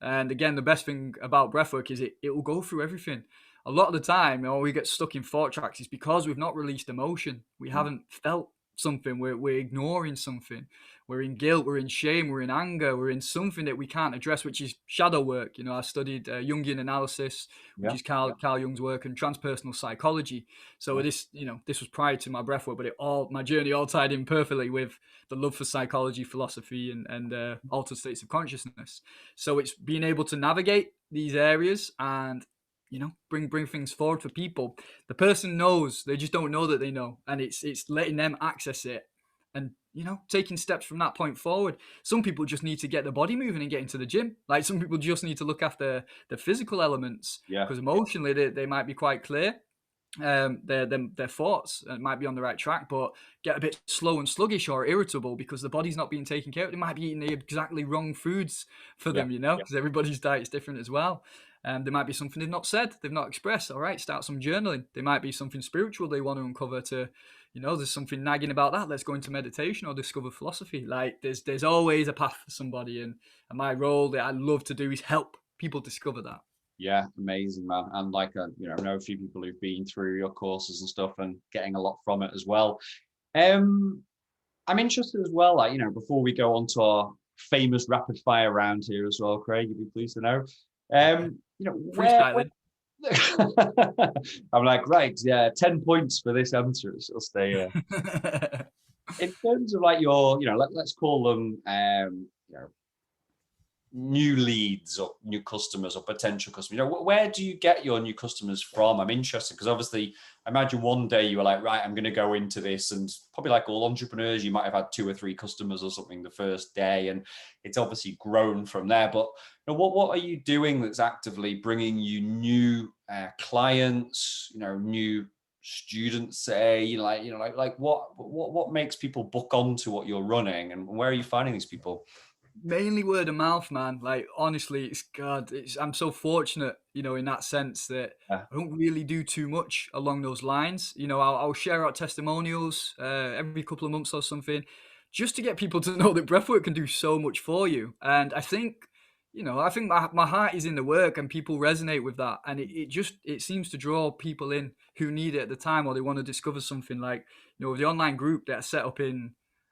And again, the best thing about breathwork is it will go through everything. A lot of the time, we get stuck in thought tracks is because we've not released emotion. We Mm. haven't felt something. We're ignoring something. We're in guilt, we're in shame, we're in anger, we're in something that we can't address, which is shadow work. I studied Jungian analysis, which Yeah, is Carl Jung's work, and transpersonal psychology. So yeah, this was prior to my breathwork, but my journey all tied in perfectly with the love for psychology, philosophy, and altered states of consciousness. So it's being able to navigate these areas and bring things forward for people. The person knows, they just don't know that they know, and it's letting them access it and taking steps from that point forward. Some people just need to get the body moving and get into the gym. Like some people just need to look after the physical elements yeah, because emotionally they might be quite clear. Their thoughts might be on the right track, but get a bit slow and sluggish or irritable because the body's not being taken care of. They might be eating the exactly wrong foods for yeah, them, yeah, because everybody's diet is different as well. There might be something they've not said, they've not expressed. All right, start some journaling. There might be something spiritual they want to uncover to, there's something nagging about that. Let's go into meditation or discover philosophy. Like there's always a path for somebody, and my role that I love to do is help people discover that. yeah. Amazing, man. And like, I know a few people who've been through your courses and stuff and getting a lot from it as well. Um, I'm interested as well, like, before we go on to our famous rapid fire round here as well, Craig, you'd be pleased to know. Where Freestyling. I'm like, right, yeah, 10 points for this answer. It'll stay here. In terms of like your, let's call them new leads or new customers or potential customers. Where do you get your new customers from? I'm interested because obviously I imagine one day you were like, right, I'm going to go into this, and probably like all entrepreneurs, you might have had 2 or 3 customers or something the first day, and it's obviously grown from there. But what are you doing that's actively bringing you new clients, new students, say, like what makes people book onto what you're running, and where are you finding these people? Mainly word of mouth, man. Like honestly, I'm so fortunate, in that sense that Yeah, I don't really do too much along those lines. I'll share out testimonials every couple of months or something, just to get people to know that breathwork can do so much for you. And I think my heart is in the work, and people resonate with that, and it seems to draw people in who need it at the time, or they want to discover something. Like the online group that I set up in.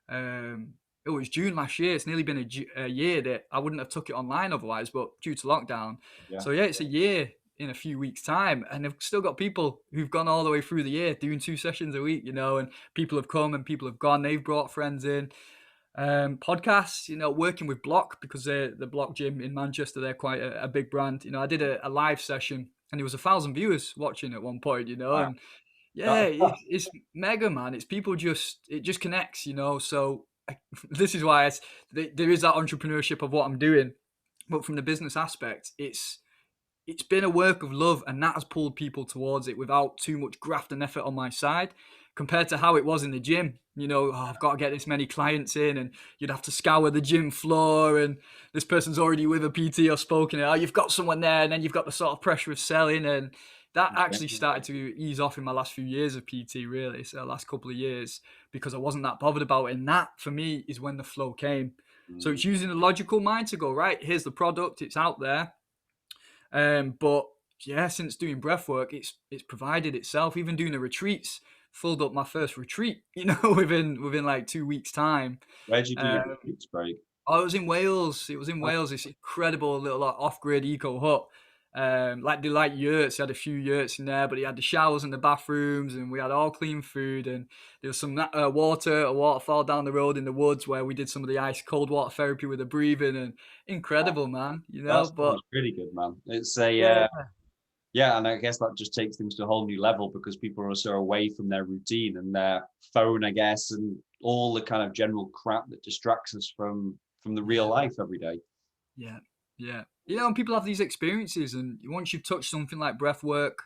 Um, it was June last year. It's nearly been a year that I wouldn't have took it online otherwise, but due to lockdown. yeah. So yeah, it's a year in a few weeks' time, and I've still got people who've gone all the way through the year doing 2 sessions a week, and people have come and people have gone. They've brought friends in. Podcasts, working with Block because the Block Gym in Manchester. They're quite a big brand. I did a live session and there was 1,000 viewers watching at one point. Wow. And yeah, That, it's mega, man. It's people it just connects, So this is why there is that entrepreneurship of what I'm doing, but from the business aspect, it's been a work of love, and that has pulled people towards it without too much graft and effort on my side, compared to how it was in the gym. I've got to get this many clients in, and you'd have to scour the gym floor, and this person's already with a PT or spoken. Oh, you've got someone there, and then you've got the sort of pressure of selling, and that actually started to ease off in my last few years of PT, really. So the last couple of years, because I wasn't that bothered about it, and that for me is when the flow came. So mm, it's using the logical mind to go, right, here's the product, it's out there. But yeah, since doing breath work, it's provided itself. Even doing the retreats, filled up my first retreat, within like 2 weeks' time. where'd you do your Um, retreats, Craig? I was in Wales. It was in Oh, Wales. This incredible little like, off-grid eco hut. They like yurts. He had a few yurts in there, but he had the showers and the bathrooms, and we had all clean food. And there was some a waterfall down the road in the woods where we did some of the ice cold water therapy with the breathing, and incredible, man. that But sounds really good, man. It's a yeah, yeah, and I guess that just takes things to a whole new level because people are so away from their routine and their phone, I guess, and all the kind of general crap that distracts us from the real yeah. life every day. Yeah, yeah. And people have these experiences, and once you've touched something like breath work,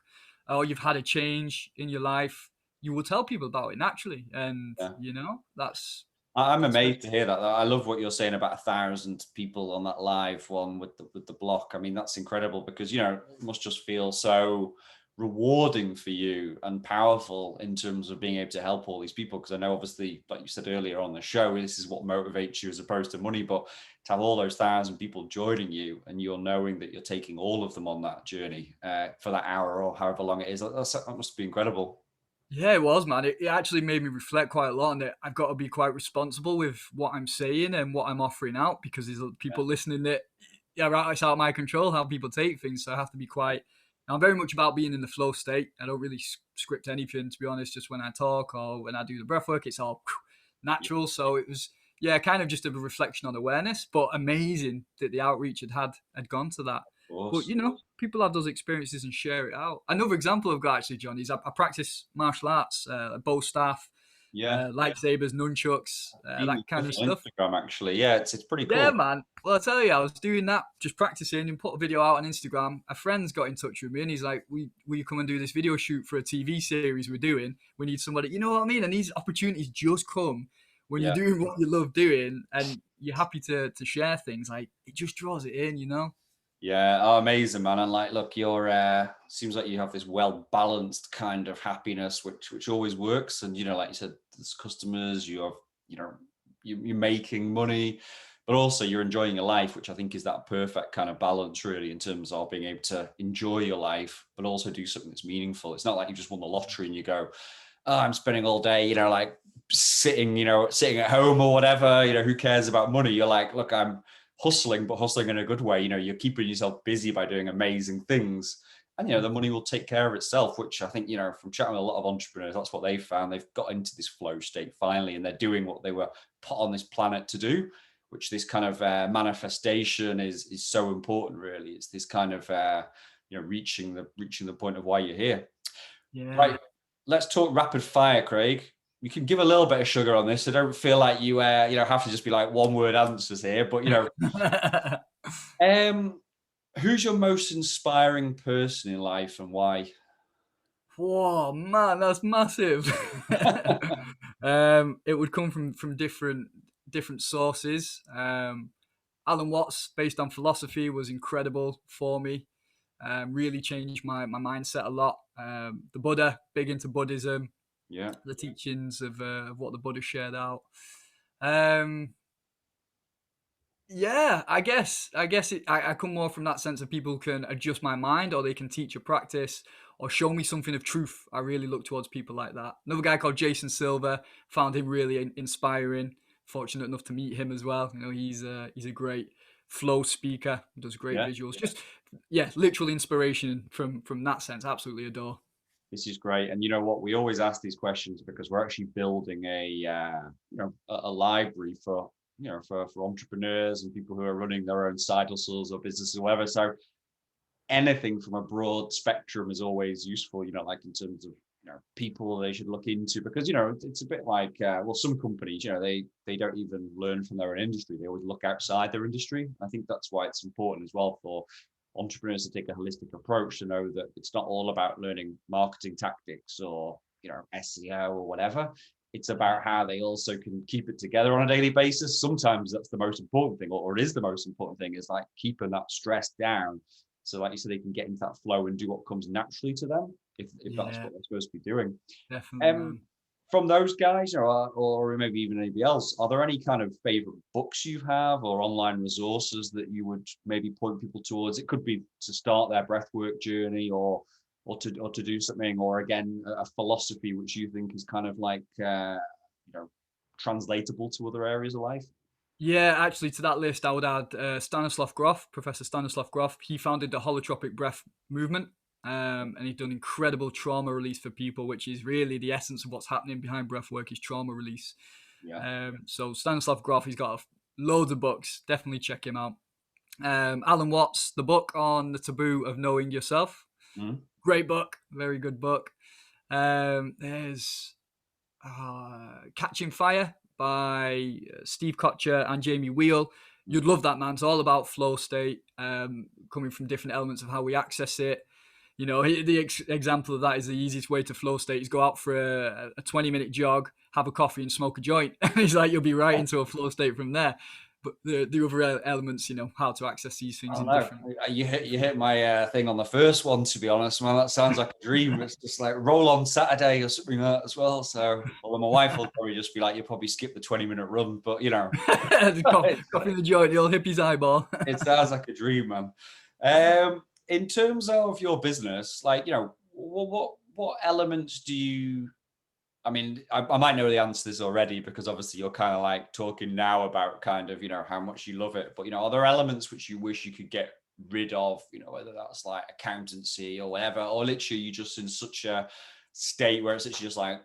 or you've had a change in your life, you will tell people about it naturally. And Yeah. that's I'm That's amazed to hear that. I love what you're saying about 1,000 people on that live one with the block. I mean, that's incredible because it must just feel so rewarding for you and powerful in terms of being able to help all these people. Because I know, obviously, like you said earlier on the show, this is what motivates you as opposed to money. But to have all those 1,000 people joining you and you're knowing that you're taking all of them on that journey for that hour or however long it is, that must be incredible. Yeah, it was, man. It actually made me reflect quite a lot on it. I've got to be quite responsible with what I'm saying and what I'm offering out because there's Yeah, people listening that, yeah, right, it's out of my control how people take things. So I have to be quite, I'm very much about being in the flow state. I don't really script anything, to be honest. Just when I talk or when I do the breath work, it's all yeah, natural. So it was, yeah, kind of just a reflection on awareness, but amazing that the outreach had gone to that. of But course. people have those experiences and share it out. Another example I've got actually, John, is I practice martial arts, bow staff, Yeah. lightsabers, nunchucks, Seen that your kind of stuff on stuff. Instagram, actually. Yeah, it's pretty Yeah, cool. man. Well, I tell you, I was doing that, just practicing, and put a video out on Instagram. A friend's got in touch with me, and he's like, "Will you come and do this video shoot for a TV series we're doing? We need somebody." You know what I mean? And these opportunities just come when you're Yeah. doing what you love doing, and you're happy to share things. Like it just draws it in, you know. Yeah, oh, amazing, man. And like, look, you're seems like you have this well balanced kind of happiness, which always works. And like you said, there's customers, you have, you're making money, but also you're enjoying your life, which I think is that perfect kind of balance, really, in terms of being able to enjoy your life, but also do something that's meaningful. It's not like you just won the lottery and you go, oh, I'm spending all day, like sitting at home or whatever. Who cares about money? You're like, look, I'm hustling, but hustling in a good way. You're keeping yourself busy by doing amazing things. And the money will take care of itself, which I think, from chatting with a lot of entrepreneurs, that's what they've found. They've got into this flow state finally, and they're doing what they were put on this planet to do, which this kind of manifestation is so important, really. It's this kind of reaching the point of why you're here. Yeah. Right. Let's talk rapid fire, Craig. You can give a little bit of sugar on this. I don't feel like you have to just be like one word answers here, but um, who's your most inspiring person in life and why? Whoa, man, that's massive. It would come from different sources. Alan Watts, based on philosophy, was incredible for me. Really changed my mindset a lot. The Buddha, big into Buddhism, Yeah, the teachings of what the Buddha shared out. Um, Yeah, I come more from that sense of people can adjust my mind or they can teach a practice or show me something of truth. I really look towards people like that. Another guy called Jason Silver, found him really inspiring. Fortunate enough to meet him as well. He's a great flow speaker, does great yeah. visuals. Just yeah, literal inspiration from that sense. Absolutely adore. This is great. And you know what? We always ask these questions because we're actually building a library for for entrepreneurs and people who are running their own side hustles or businesses or whatever. So anything from a broad spectrum is always useful, like in terms of people they should look into, because it's a bit like some companies, they don't even learn from their own industry. They always look outside their industry. I think that's why it's important as well for entrepreneurs to take a holistic approach, to know that it's not all about learning marketing tactics or SEO or whatever. It's about how they also can keep it together on a daily basis. Sometimes that's the most important thing, or it is the most important thing, is like keeping that stress down. So like you said, they can get into that flow and do what comes naturally to them, if that's Yeah, what they're supposed to be doing. definitely, Um, man. from those guys, or maybe even anybody else, are there any kind of favorite books you have or online resources that you would maybe point people towards? It could be to start their breathwork journey, or to do something, or again a philosophy which you think is kind of like translatable to other areas of life. Yeah, actually, to that list, I would add Stanislav Grof, Professor Stanislav Grof. He founded the holotropic breath movement, and he's done incredible trauma release for people, which is really the essence of what's happening behind breath work is trauma release. Yeah. So Stanislav Grof, he's got loads of books. Definitely check him out. Alan Watts, the book on the taboo of knowing yourself. Mhm. Great book, very good book. There's Catching Fire by Steve Kotcher and Jamie Wheel. You'd love that, man. It's all about flow state, coming from different elements of how we access it. The example of that is the easiest way to flow state is go out for a 20-minute jog, have a coffee and smoke a joint. And he's like, you'll be right into a flow state from there. But the other elements, how to access these I things don't in know. different. You hit my thing on the first one, to be honest, man. That sounds like a dream. It's just like roll on Saturday or something like that as well. So, although my wife will probably just be like, you probably skip the 20-minute run, but The coffee in the joint, the old hippie's eyeball. it sounds like a dream, man. In terms of your business, like, what elements do you, I mean, I might know the answer to this already because obviously you're kind of like talking now about kind of, how much you love it. But, are there elements which you wish you could get rid of, whether that's like accountancy or whatever, or literally you just in such a state where it's literally just like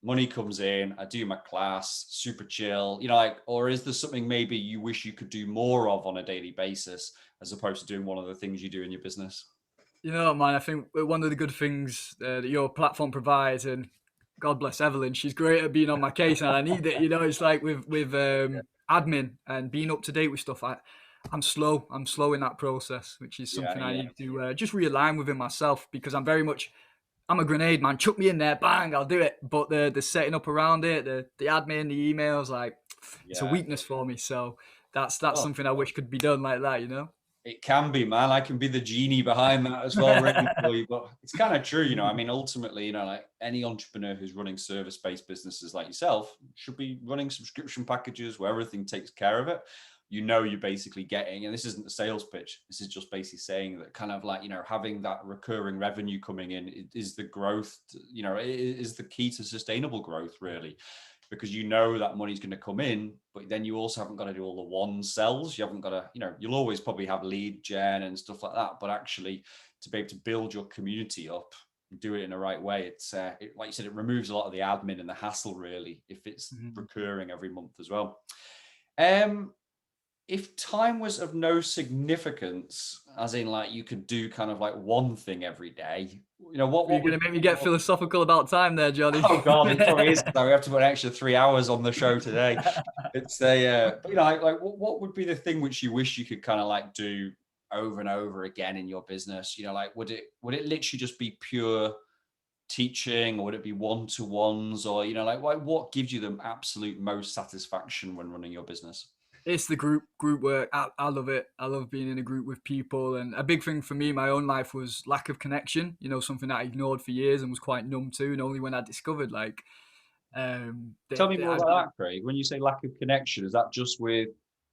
money comes in, I do my class, super chill, or is there something maybe you wish you could do more of on a daily basis as opposed to doing one of the things you do in your business? Man, I think one of the good things that your platform provides, and God bless Evelyn, she's great at being on my case, and I need it. It's like with admin and being up to date with stuff. I'm slow. I'm slow in that process, which is Yeah, something I yeah, need to just realign within myself because I'm a grenade man. Chuck me in there, bang, I'll do it. But the setting up around it, the admin, the emails, like it's a yeah. weakness for me. So that's Well, something I wish could be done like that. it can be, man. I can be the genie behind that as well, ready for you. But it's kind of true, I mean, ultimately, like any entrepreneur who's running service-based businesses like yourself should be running subscription packages where everything takes care of it. You're basically getting, and this isn't a sales pitch. This is just basically saying that kind of like, having that recurring revenue coming in is the growth, is the key to sustainable growth, really. Because that money's going to come in, but then you also haven't got to do all the one sells. You haven't got to, you'll always probably have lead gen and stuff like that. But actually, to be able to build your community up, and do it in the right way, it's like you said, it removes a lot of the admin and the hassle, really, if it's recurring every month as well. If time was of no significance, as in like you could do kind of like one thing every day, You're what gonna would make me get philosophical about time there, Johnny. Oh God, it probably is. So we have to put an extra 3 hours on the show today. It's but like what would be the thing which you wish you could kind of like do over and over again in your business? Like would it literally just be pure teaching, or would it be one-to-ones, or like what gives you the absolute most satisfaction when running your business? It's the group work. I love it. I love being in a group with people. And a big thing for me in my own life was lack of connection. Something that I ignored for years and was quite numb to. And only when I discovered Tell me more about that, Craig. When you say lack of connection, is that just with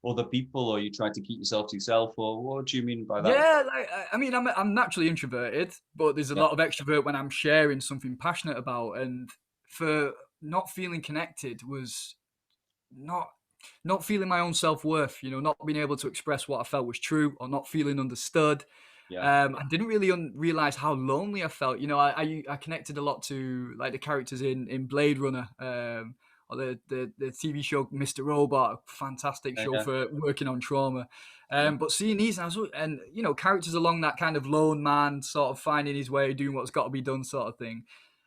other people, or you try to keep yourself to yourself, or what do you mean by that? yeah, I mean, I'm naturally introverted, but there's a Yeah, lot of extrovert when I'm sharing something passionate about. And for not feeling connected was not not feeling my own self-worth, not being able to express what I felt was true or not feeling understood. yeah, I didn't really realize how lonely I felt. I connected a lot to like the characters in Blade Runner, or the TV show Mr. Robot, a fantastic show yeah, for working on trauma. yeah, But seeing these, and characters along that kind of lone man, sort of finding his way, doing what's got to be done, sort of thing.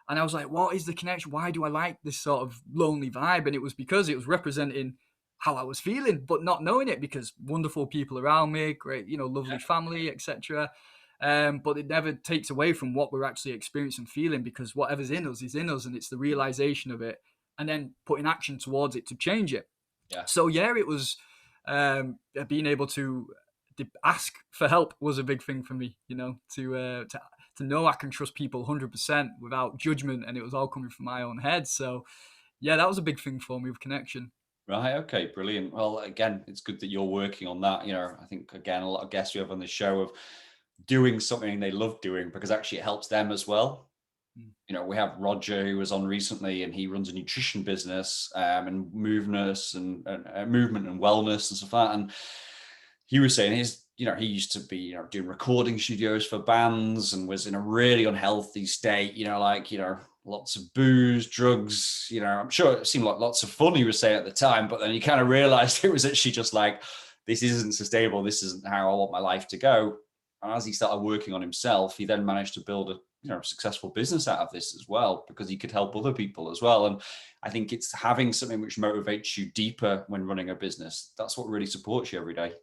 And I was like, what is the connection? Why do I like this sort of lonely vibe? And it was because it was representing how I was feeling, but not knowing it because wonderful people around me, great, lovely family, etc. But it never takes away from what we're actually experiencing and feeling, because whatever's in us is in us, and it's the realization of it and then putting action towards it to change it. yeah. So yeah, it was being able to ask for help was a big thing for me, to know I can trust people 100% without judgment, and it was all coming from my own head. So yeah, that was a big thing for me with connection. Right. Okay. Brilliant. Well, again, it's good that you're working on that. I think again, a lot of guests we have on the show of doing something they love doing because actually it helps them as well. Mm. We have Roger who was on recently, and he runs a nutrition business and movement and movement and wellness and stuff like that. And he was saying he used to be, doing recording studios for bands and was in a really unhealthy state, lots of booze, drugs, I'm sure it seemed like lots of fun he was saying at the time, but then he kind of realized it was actually just like, this isn't sustainable. This isn't how I want my life to go. And as he started working on himself, he then managed to build a successful business out of this as well, because he could help other people as well. And I think it's having something which motivates you deeper when running a business. That's what really supports you every day.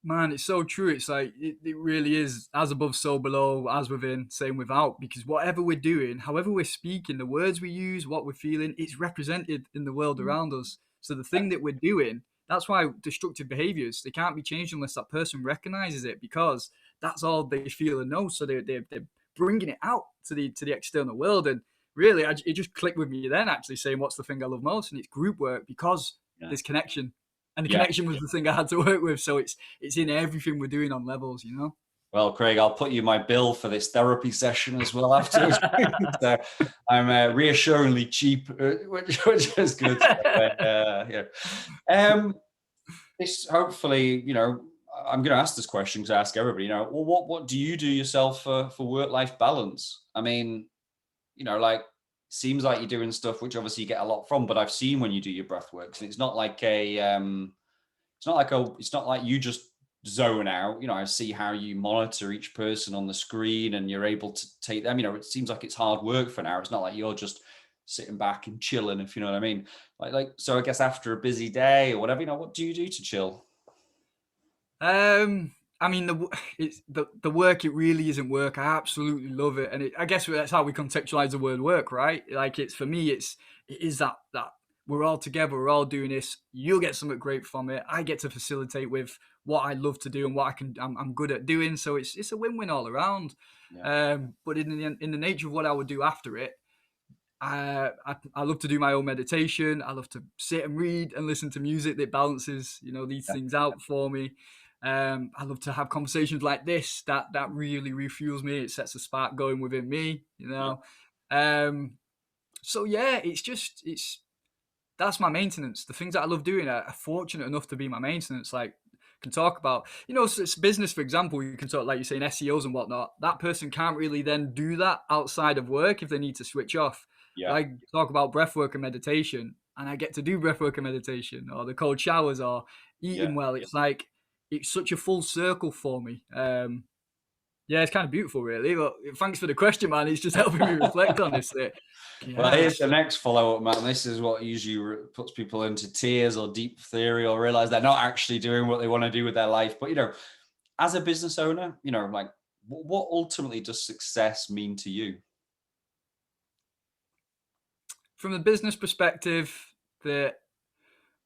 Man, it's so true. It's like it really is as above, so below, as within, same without. Because whatever we're doing, however we're speaking, the words we use, what we're feeling, it's represented in the world Mm. around us. So the Yeah, thing that we're doing, that's why destructive behaviors, they can't be changed unless that person recognizes it, because that's all they feel and know. So they're bringing it out to the external world. And really, it just clicked with me then, actually saying, what's the thing I love most? And it's group work, because yeah, there's connection. And the yeah. connection was the thing I had to work with. So it's in everything we're doing on levels, you know? Well, Craig, I'll put you my bill for this therapy session as well afterwards. So I'm reassuringly cheap, which is good. So, yeah. Um, this hopefully, I'm going to ask this question because I ask everybody. Well, what do you do yourself for work-life balance? I mean, like seems like you're doing stuff which obviously you get a lot from, but I've seen when you do your breath works, and it's not like it's not like you just zone out. I see how you monitor each person on the screen and you're able to take them. It seems like it's hard work for now. It's not like you're just sitting back and chilling, if you know what I mean. So I guess after a busy day or whatever, what do you do to chill? I mean, it's the work. It really isn't work. I absolutely love it, and I guess that's how we contextualize the word work, right? Like it's for me, it is that we're all together, we're all doing this. You'll get something great from it. I get to facilitate with what I love to do and what I'm good at doing. So it's a win-win all around. Yeah, But in the nature of what I would do after it, I love to do my own meditation. I love to sit and read and listen to music that balances, these yeah, things out for me. I love to have conversations like this that really refuels me. It sets a spark going within me, yeah, Um, so yeah, it's that's my maintenance. The things that I love doing are fortunate enough to be my maintenance. Like, can talk about, so it's business, for example. You can talk, like you're saying, SEOs and whatnot. That person can't really then do that outside of work if they need to switch off. But yeah, I talk about breath work and meditation, and I get to do breath work and meditation, or the cold showers, or yeah. eating well. It's like it's such a full circle for me. Yeah, it's kind of beautiful, really. But thanks for the question, man. It's just helping me reflect on this. Well, Yeah, here's the next follow-up, man. This is what usually puts people into tears or deep theory or realize they're not actually doing what they want to do with their life. But, as a business owner, like what ultimately does success mean to you? from a business perspective, that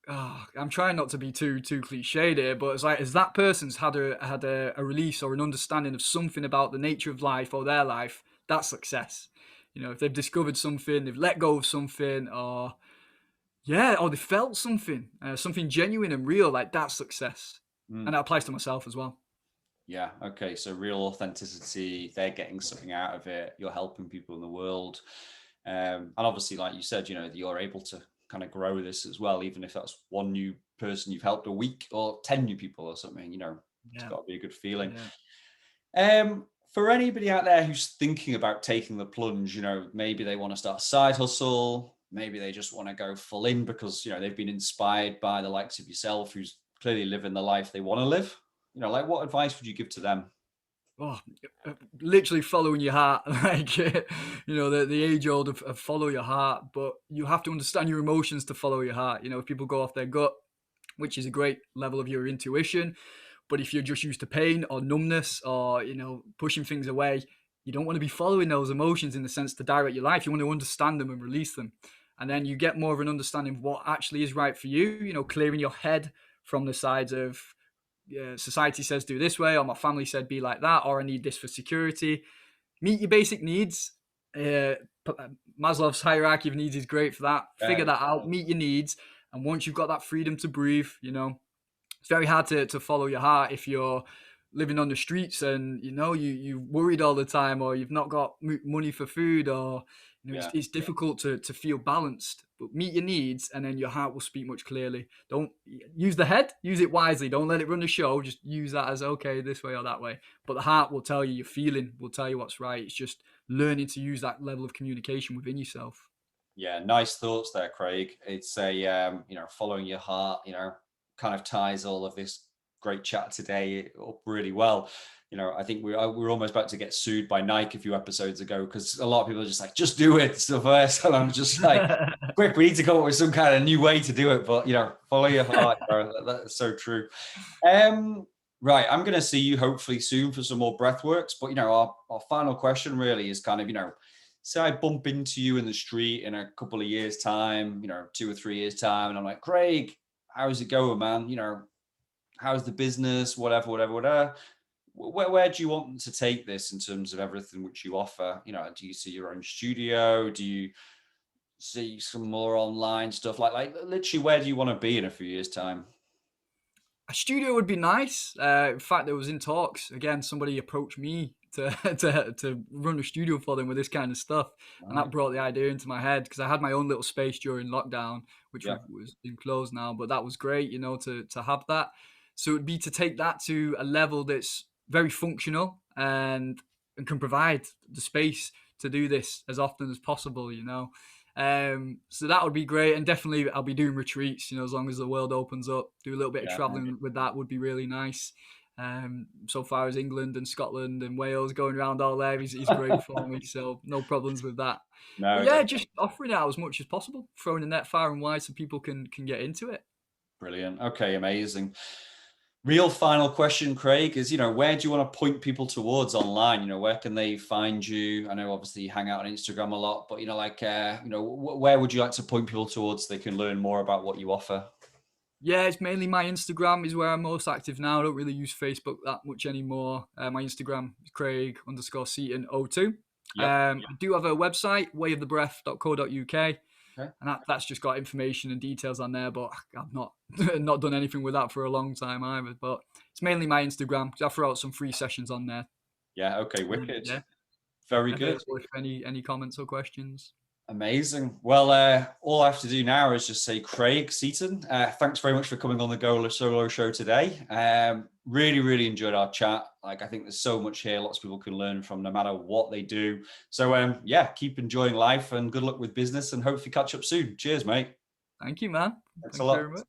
I'm trying not to be too cliched here, but it's like as that person's had a release or an understanding of something about the nature of life or their life, that's success. If they've discovered something, they've let go of something, or yeah, or they felt something, something genuine and real, like that's success, and Mm. that applies to myself as well. Yeah. Okay. So real authenticity, they're getting something out of it. You're helping people in the world. And obviously, like you said, you're able to kind of grow this as well, even if that's one new person you've helped a week or 10 new people or something, it's Yeah, got to be a good feeling. yeah. For anybody out there who's thinking about taking the plunge, maybe they want to start a side hustle, maybe they just want to go full in because, they've been inspired by the likes of yourself, who's clearly living the life they want to live. Like what advice would you give to them? Oh, literally following your heart, like the age old of follow your heart, but you have to understand your emotions to follow your heart. If people go off their gut, which is a great level of your intuition, but if you're just used to pain or numbness or pushing things away, you don't want to be following those emotions in the sense to direct your life. You want to understand them and release them, and then you get more of an understanding of what actually is right for you. Clearing your head from the sides of, yeah, society says do this way, or my family said be like that, or I need this for security. Meet your basic needs. Maslow's hierarchy of needs is great for that. Figure Yeah, that out, meet your needs. And once you've got that freedom to breathe, it's very hard to follow your heart if you're living on the streets and you worried all the time, or you've not got money for food, or yeah, it's difficult to feel balanced. But meet your needs, and then your heart will speak much clearly. Don't use the head, use it wisely. Don't let it run the show. Just use that as okay, this way or that way. But the heart will tell you, your feeling will tell you what's right. It's just learning to use that level of communication within yourself. yeah. Nice thoughts there, Craig. It's following your heart, kind of ties all of this great chat today up really well. I think we're almost about to get sued by Nike a few episodes ago because a lot of people are just like, just do it stuff first. And I'm just like, quick, we need to come up with some kind of new way to do it. But follow your heart, bro. That's so true. Um, Right. I'm going to see you hopefully soon for some more breath works. But, our final question really is kind of, say I bump into you in the street in a couple of years' time, 2 or 3 years' time, and I'm like, Craig, how's it going, man? How's the business? Whatever, whatever, whatever. Where do you want to take this in terms of everything which you offer? Do you see your own studio? Do you see some more online stuff? Like literally, where do you want to be in a few years' time? A studio would be nice. In fact, there was in talks. Again, somebody approached me to, to run a studio for them with this kind of stuff, and Right. that brought the idea into my head because I had my own little space during lockdown, which Yeah. was been closed now. But that was great, to have that. So it'd be to take that to a level that's very functional and can provide the space to do this as often as possible. So that would be great, and definitely I'll be doing retreats. As long as the world opens up, do a little bit of Yeah. traveling with that would be really nice. So far as England and Scotland and Wales, going around all there is great for me. So no problems with that. But No, yeah, just offering it out as much as possible, throwing the net far and wide so people can get into it. brilliant. Okay, amazing. Real final question, Craig, is where do you want to point people towards online? Where can they find you? I know obviously you hang out on Instagram a lot, but where would you like to point people towards so they can learn more about what you offer? Yeah, it's mainly my Instagram is where I'm most active now. I don't really use Facebook that much anymore. My Instagram is Craig_Seaton02. Yep. I do have a website, wayofthebreath.co.uk, Okay. and that's just got information and details on there. But I've not not done anything with that for a long time either. But it's mainly my Instagram. I throw out some free sessions on there. Yeah. Okay. And Wicked. yeah, Very good. available if any comments or questions. Amazing. Well, all I have to do now is just say, Craig Seaton, thanks very much for coming on the Go Solo Show today. Really, really enjoyed our chat. Like, I think there's so much here. Lots of people can learn from no matter what they do. So, yeah, keep enjoying life and good luck with business and hopefully catch up soon. Cheers, mate. Thank you, man. Thanks a Thank you very lot. much.